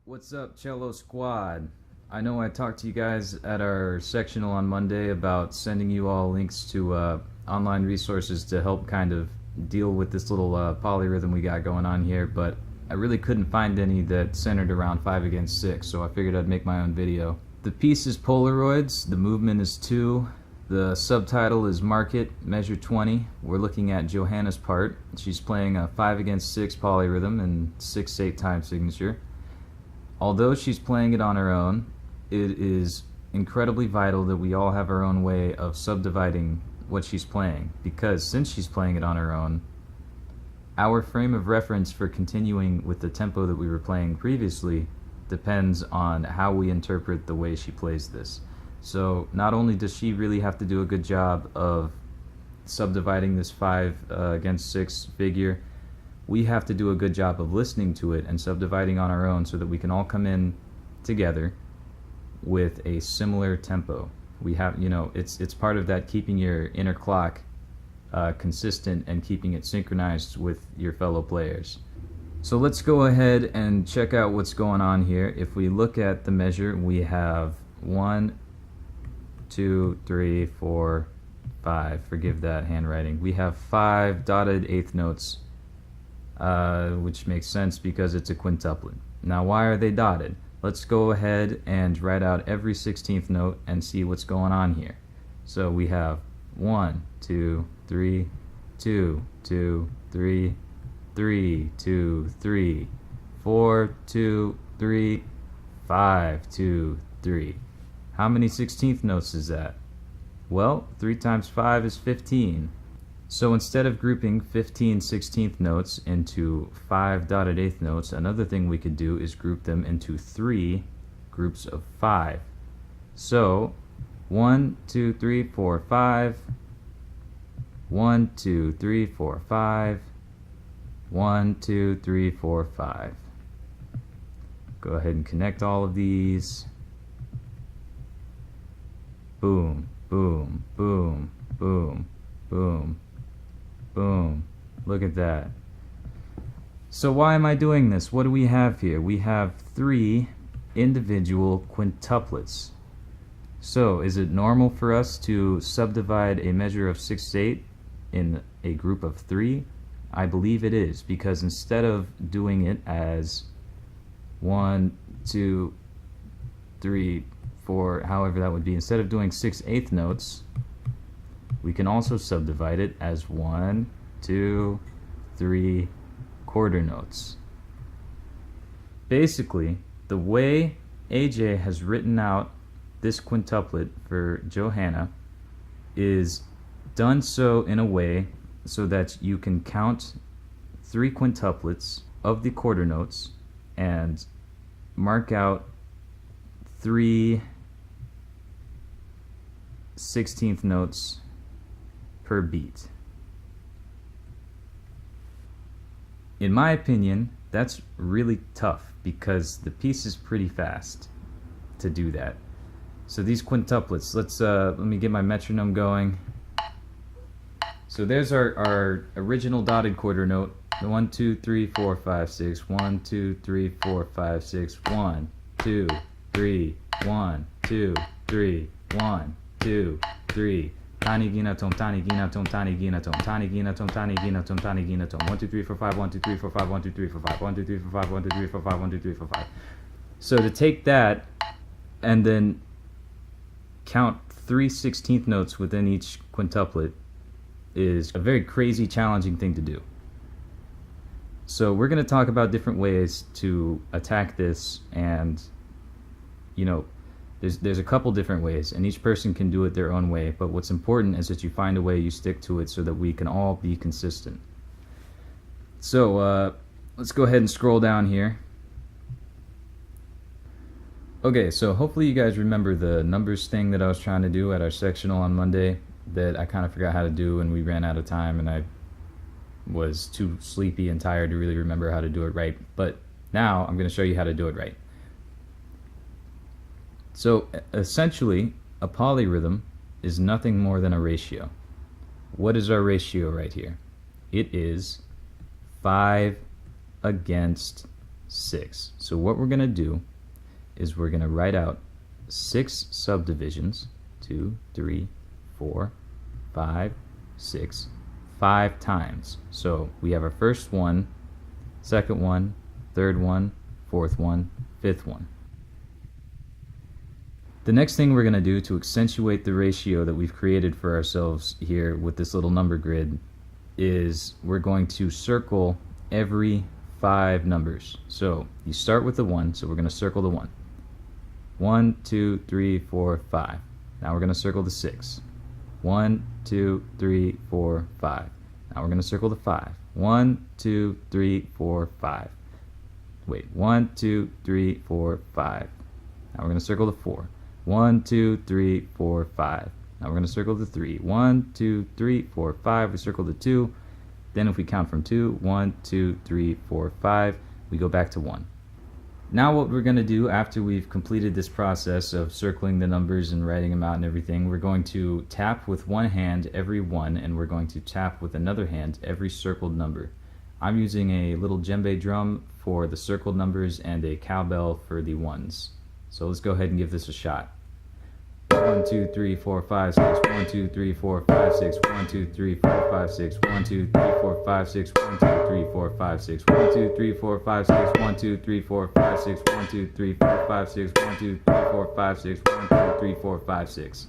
What's up, Cello Squad? I know I talked to you guys at our sectional on Monday about sending you all links to online resources to help kind of deal with this little polyrhythm we got going on here, but I really couldn't find any that centered around 5 against 6, so I figured I'd make my own video. The piece is Polaroids, the movement is 2, the subtitle is Mark It, Measure 20. We're looking at Johanna's part. She's playing a 5 against 6 polyrhythm and 6/8 time signature. Although she's playing it on her own, it is incredibly vital that we all have our own way of subdividing what she's playing, because since she's playing it on her own, our frame of reference for continuing with the tempo that we were playing previously depends on how we interpret the way she plays this. So not only does she really have to do a good job of subdividing this 5 against 6 figure, we have to do a good job of listening to it and subdividing on our own so that we can all come in together with a similar tempo. We have, it's part of that keeping your inner clock consistent and keeping it synchronized with your fellow players. So let's go ahead and check out what's going on here. If we look at the measure, we have 1, 2, 3, 4, 5. Forgive that handwriting. We have 5 dotted eighth notes, which makes sense because it's a quintuplet. Now, why are they dotted? Let's go ahead and write out every 16th note and see what's going on here. So we have 1, 2, 3, 2, 2, 3, 3, 2, 3, 4, 2, 3, 5, 2, 3. How many 16th notes is that? Well, 3 times 5 is 15. So instead of grouping 15 16th notes into 5 dotted eighth notes, another thing we could do is group them into 3 groups of 5. So 1, 2, 3, 4, 5, 1, 2, 3, 4, 5, 1, 2, 3, 4, 5. Go ahead and connect all of these. Boom, boom, boom, boom, boom. Boom. Look at that. So why am I doing this? What do we have here? We have 3 individual quintuplets. So is it normal for us to subdivide a measure of 6/8 in a group of 3? I believe it is, because instead of doing it as 1, 2, 3, 4, however that would be, instead of doing 6/8 notes, we can also subdivide it as 1, 2, 3 quarter notes. Basically, the way AJ has written out this quintuplet for Johanna is done so in a way so that you can count 3 quintuplets of the quarter notes and mark out 3 16th notes per beat. In my opinion, that's really tough because the piece is pretty fast to do that. So these quintuplets, let me get my metronome going. So there's our original dotted quarter note. 1, 2, 3, 4, 5, 6. 1, 2, 3, 4, 5, 6. 1, 2, 3, 1, 2, 3, 1, 2, 3. Tiny gina tom, tiny gina tom, tiny gina tom, tiny gina tom, tiny gina tom, tiny gina tom. 1, 2, 3, 4, 5, 1, 2, 3, 4, 5, 1, 2, 3, 4, 5, 1, 2, 3, 4, 5, 1, 2, 3, 4, 5, 1, 2, 3, 4, 5. So to take that and then count 3 16th notes within each quintuplet is a very crazy, challenging thing to do. So we're going to talk about different ways to attack this, and there's a couple different ways, and each person can do it their own way, but what's important is that you find a way, you stick to it so that we can all be consistent. So let's go ahead and scroll down here. Okay, so hopefully you guys remember the numbers thing that I was trying to do at our sectional on Monday that I kind of forgot how to do and we ran out of time and I was too sleepy and tired to really remember how to do it right. But now I'm going to show you how to do it right. So essentially, a polyrhythm is nothing more than a ratio. What is our ratio right here? It is 5 against 6. So what we're going to do is we're going to write out 6 subdivisions, 2, 3, 4, 5, 6, 5 times. So we have our first one, second one, third one, fourth one, fifth one. The next thing we're going to do to accentuate the ratio that we've created for ourselves here with this little number grid is we're going to circle every 5 numbers. So you start with the 1, so we're going to circle the 1. 1, 2, 3, 4, 5. Now we're going to circle the 6. 1, 2, 3, 4, 5. Now we're going to circle the 5. 1, 2, 3, 4, 5. Wait, 1, 2, 3, 4, 5. Now we're going to circle the 4. 1, 2, 3, 4, 5. Now we're going to circle the 3. 1, 2, 3, 4, 5. We circle the 2. Then if we count from 2, 1, 2, 3, 4, 5, we go back to 1. Now what we're going to do after we've completed this process of circling the numbers and writing them out and everything, we're going to tap with one hand every 1, and we're going to tap with another hand every circled number. I'm using a little djembe drum for the circled numbers and a cowbell for the 1s. So let's go ahead and give this a shot. 1, 2, 3, 4, 5, 6. 1, 2, 3, 4, 5, 6. 1, 2, 3, 4, 5, 6. 1, 2, 3, 4, 5, 6. 1, 2, 3, 4, 5, 6. 1, 2, 3, 4, 5, 6. 1, 2, 3, 4, 5, 6. 1, 2, 3, 4, 5, 6. 1, 2, 3, 4, 5, 6. 1, 2, 3, 4, 5, 6.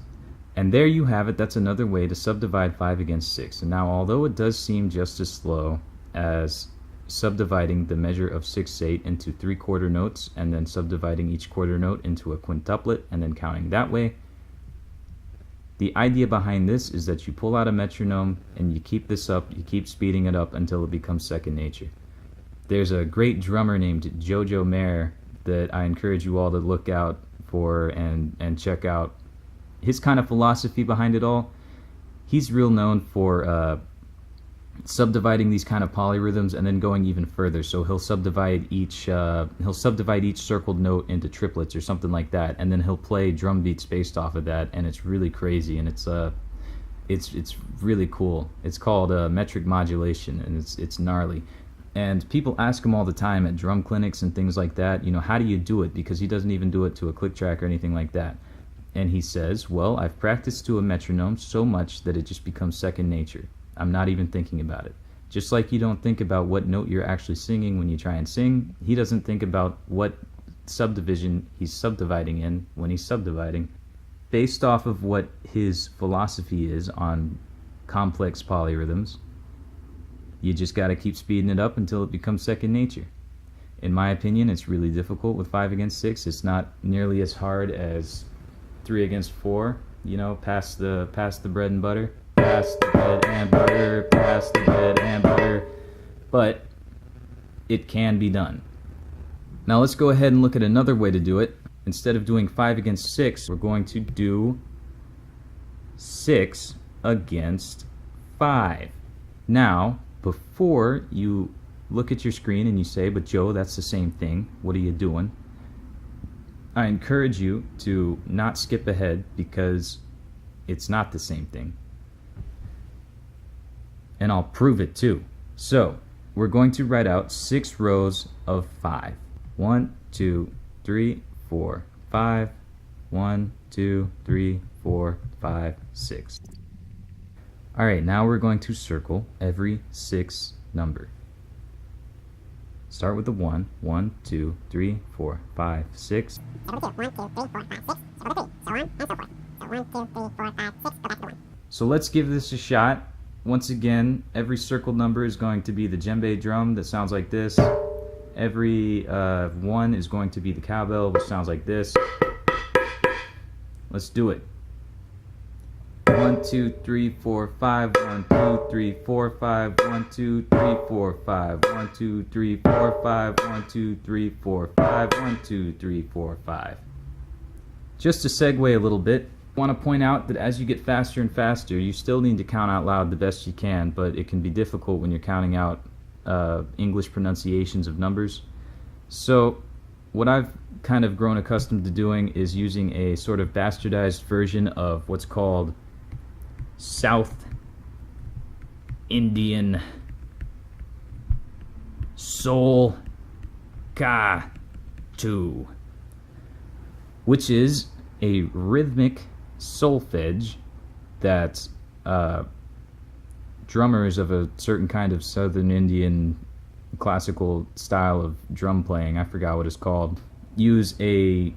And there you have it. That's another way to subdivide 5 against 6. And now, although it does seem just as slow as subdividing the measure of 6/8 into 3/4 notes and then subdividing each quarter note into a quintuplet and then counting that way, the idea behind this is that you pull out a metronome and you keep this up, you keep speeding it up until it becomes second nature. There's a great drummer named Jojo that I encourage you all to look out for and check out his kind of philosophy behind it all. He's real known for subdividing these kind of polyrhythms and then going even further. So he'll subdivide each circled note into triplets or something like that, and then he'll play drum beats based off of that, and it's really crazy, and it's really cool. It's called metric modulation, and it's gnarly. And people ask him all the time at drum clinics and things like that, you know, how do you do it? Because he doesn't even do it to a click track or anything like that. And he says, well, I've practiced to a metronome so much that it just becomes second nature. I'm not even thinking about it. Just like you don't think about what note you're actually singing when you try and sing, he doesn't think about what subdivision he's subdividing in when he's subdividing. Based off of what his philosophy is on complex polyrhythms, you just got to keep speeding it up until it becomes second nature. In my opinion, it's really difficult with 5 against 6. It's not nearly as hard as 3 against 4, you know, pass the bread and butter. Pass the bread and butter, pass the bread and butter, but it can be done. Now let's go ahead and look at another way to do it. Instead of doing 5 against 6, we're going to do 6 against 5. Now, before you look at your screen and you say, but Joe, that's the same thing, what are you doing? I encourage you to not skip ahead because it's not the same thing. And I'll prove it too. So we're going to write out 6 rows of 5. 1, 2, 3, 4, 5. 1, 2, 3, 4, 5, 6. All right, now we're going to circle every 6 number. Start with the 1. 1, 2, 3, 4, 5, 6. So let's give this a shot. Once again, every circled number is going to be the djembe drum that sounds like this. Every 1 is going to be the cowbell, which sounds like this. Let's do it. 1, 2, 3, 4, 5. 1, 2, 3, 4, 5. 1, 2, 3, 4, 5. 1, 2, 3, 4, 5. 1, 2, 3, 4, 5. 1, 2, 3, 4, 5. Just to segue a little bit, I want to point out that as you get faster and faster, you still need to count out loud the best you can, but it can be difficult when you're counting out English pronunciations of numbers. So what I've kind of grown accustomed to doing is using a sort of bastardized version of what's called South Indian soul Soltakku, which is a rhythmic solfege that drummers of a certain kind of southern Indian classical style of drum playing, I forgot what it's called, use a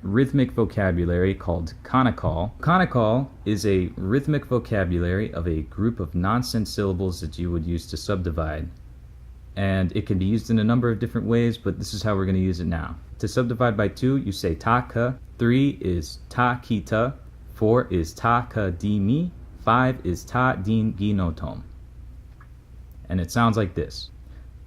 rhythmic vocabulary called Konnakol. Konnakol is a rhythmic vocabulary of a group of nonsense syllables that you would use to subdivide. And it can be used in a number of different ways, but this is how we're going to use it now. To subdivide by 2, you say ta-ka, 3 is ta-kita, 4 is ta-ka-di-mi, 5 is ta-din-gi-no-tom. And it sounds like this.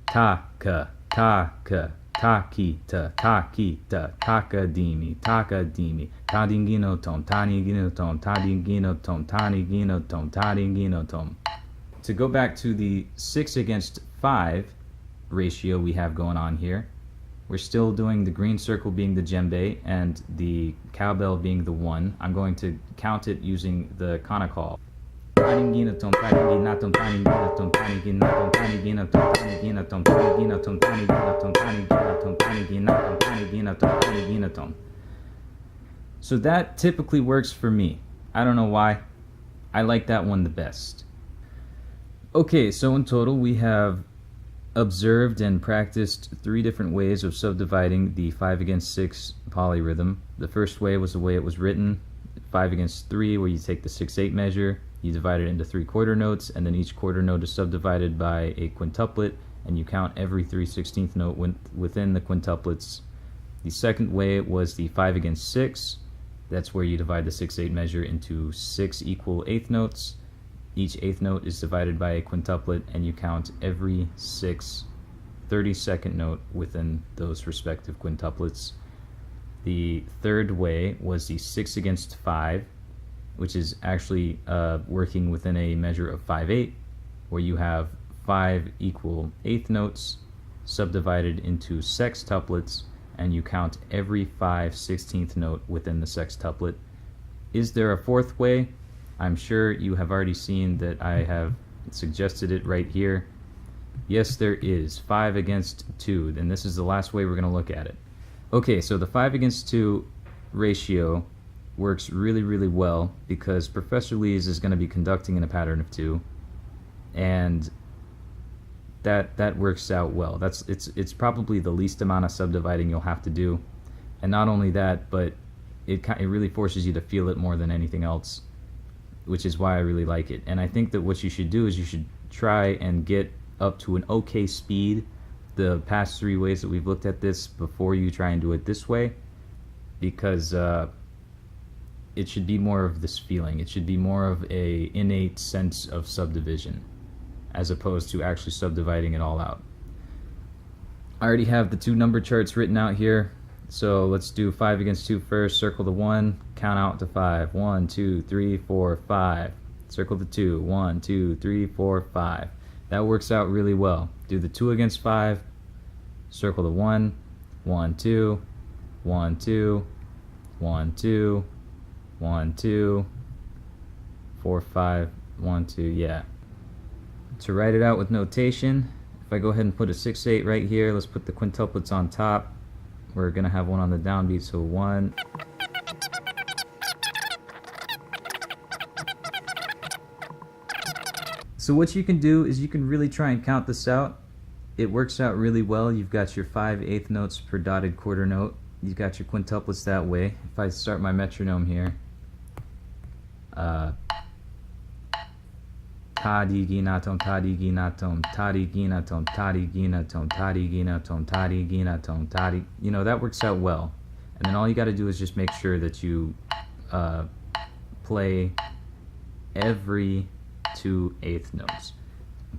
Ta-ka, ta-ka, ta-kita, ta-kita, ta-ka-di-mi, ta-ka-di-mi, ta-din-gi-no-tom, ta-din-gi-no-tom, ta-din-gi-no-tom, ta-din-gi-no-tom, ta-din-gi-no-tom. To go back to the 6:5 ratio we have going on here, we're still doing the green circle being the djembe and the cowbell being the 1. I'm going to count it using the Konnakol. So that typically works for me. I don't know why. I like that one the best. Okay, so in total we have observed and practiced 3 different ways of subdividing the 5/6 polyrhythm. The first way was the way it was written, 5/3, where you take the 6/8 measure, you divide it into 3 quarter notes, and then each quarter note is subdivided by a quintuplet, and you count every 3/16 note within the quintuplets. The second way was the 5/6. That's where you divide the 6/8 measure into 6 equal eighth notes. Each eighth note is divided by a quintuplet, and you count every 6 30-second note within those respective quintuplets. The third way was the 6/5, which is actually working within a measure of 5/8, where you have 5 equal eighth notes subdivided into sextuplets, and you count every 5/16 note within the sextuplet. Is there a fourth way? I'm sure you have already seen that I have suggested it right here. Yes, there is. 5/2, and this is the last way we're going to look at it. Okay, so the 5/2 ratio works really, really well because Professor Lees is going to be conducting in a pattern of 2, and that works out well. It's probably the least amount of subdividing you'll have to do, and not only that, but it really forces you to feel it more than anything else, which is why I really like it. And I think that what you should do is you should try and get up to an okay speed the past 3 ways that we've looked at this before you try and do it this way, because it should be more of this feeling. It should be more of a innate sense of subdivision as opposed to actually subdividing it all out. I already have the 2 number charts written out here. So let's do 5/2 first. Circle the 1, count out to 5. 1, 2, 3, 4, 5. Circle the 2. 1, 2, 3, 4, 5. That works out really well. Do the 2/5. Circle the 1. 1, 2, 1, 2, 1, 2, 1, 2, 4, 5, 1, 2. Yeah. To write it out with notation, if I go ahead and put a 6/8 right here, let's put the quintuplets on top. We're going to have one on the downbeat, so 1. So what you can do is you can really try and count this out. It works out really well. You've got your 5/8 notes per dotted quarter note. You've got your quintuplets that way. If I start my metronome here, ta-di-gi-na-tom, ta-di-gi-na-tom, ta-di-gi-na-tom, ta-di-gi-na-tom, ta-di-gi-na-tom, ta-di-gi-na-tom, ta-di. You know, that works out well. And then all you got to do is just make sure that you play every 2 eighth notes.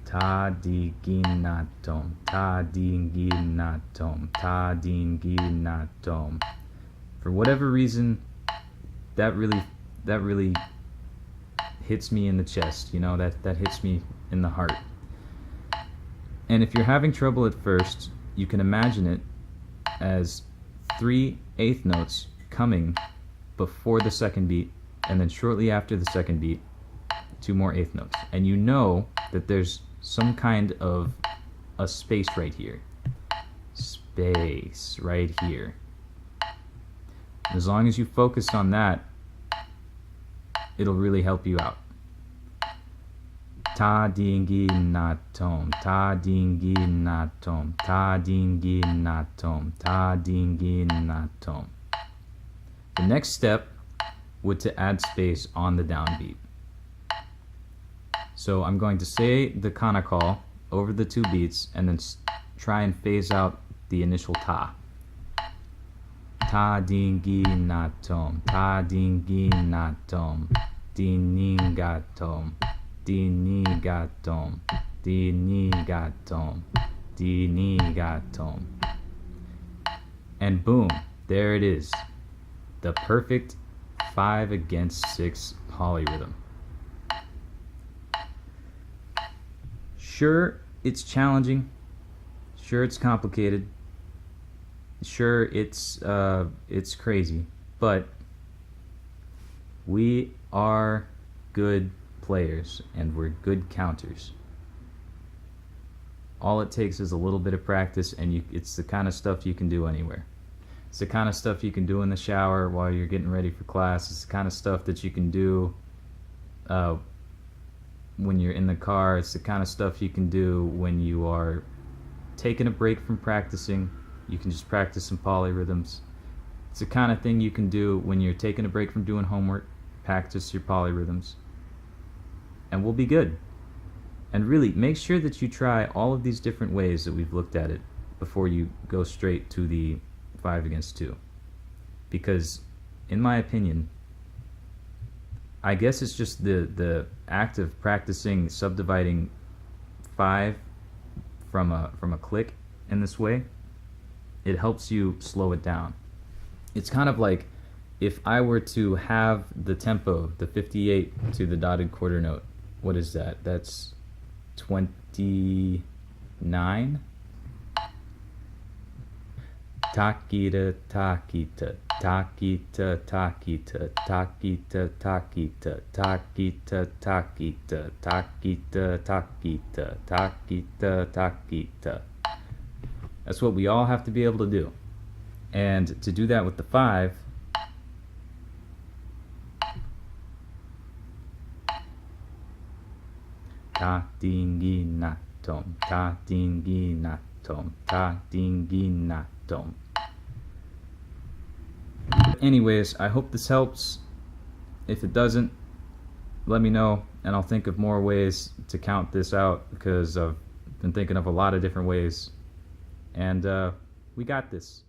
Ta-di-gi-na-tom, ta-di-gi-na-tom, ta-di-gi-na-tom. For whatever reason, that really hits me in the chest, you know, that hits me in the heart. And if you're having trouble at first, you can imagine it as 3 eighth notes coming before the second beat, and then shortly after the second beat, 2 more eighth notes. And you know that there's some kind of a space right here. space right here. As long as you focus on that, it'll really help you out. Ta dingi na tom, ta dingi na tom, ta dingi na tom, ta dingi na tom. The next step would to add space on the downbeat. So I'm going to say the Konnakol over the two beats and then try and phase out the initial ta. Ta dingi na tom, ta dingi na tom, dinigatom, dinigatom, dinigatom, dinigatom. And boom, there it is. The perfect 5/6 polyrhythm. Sure, it's challenging. Sure, it's complicated. Sure, it's crazy. But we are good players and we're good counters. All it takes is a little bit of practice, and it's the kind of stuff you can do anywhere. It's the kind of stuff you can do in the shower while you're getting ready for class. It's the kind of stuff that you can do when you're in the car. It's the kind of stuff you can do when you are taking a break from practicing. You can just practice some polyrhythms. It's the kind of thing you can do when you're taking a break from doing homework. Practice your polyrhythms, and we'll be good. And really, make sure that you try all of these different ways that we've looked at it before you go straight to the 5/2. Because, in my opinion, I guess it's just the act of practicing subdividing 5 from a click in this way. It helps you slow it down. It's kind of like if I were to have the tempo, the 58 to the dotted quarter note. What is that? That's 29. Takita, takita, takita, takita, takita, takita, takita, takita, takita, takita, takita, takita. That's what we all have to be able to do. And to do that with the 5, ta dingi na tom, ta dingi na tom, ta dingi na tom. Anyways, I hope this helps. If it doesn't, let me know, and I'll think of more ways to count this out, because I've been thinking of a lot of different ways. And we got this.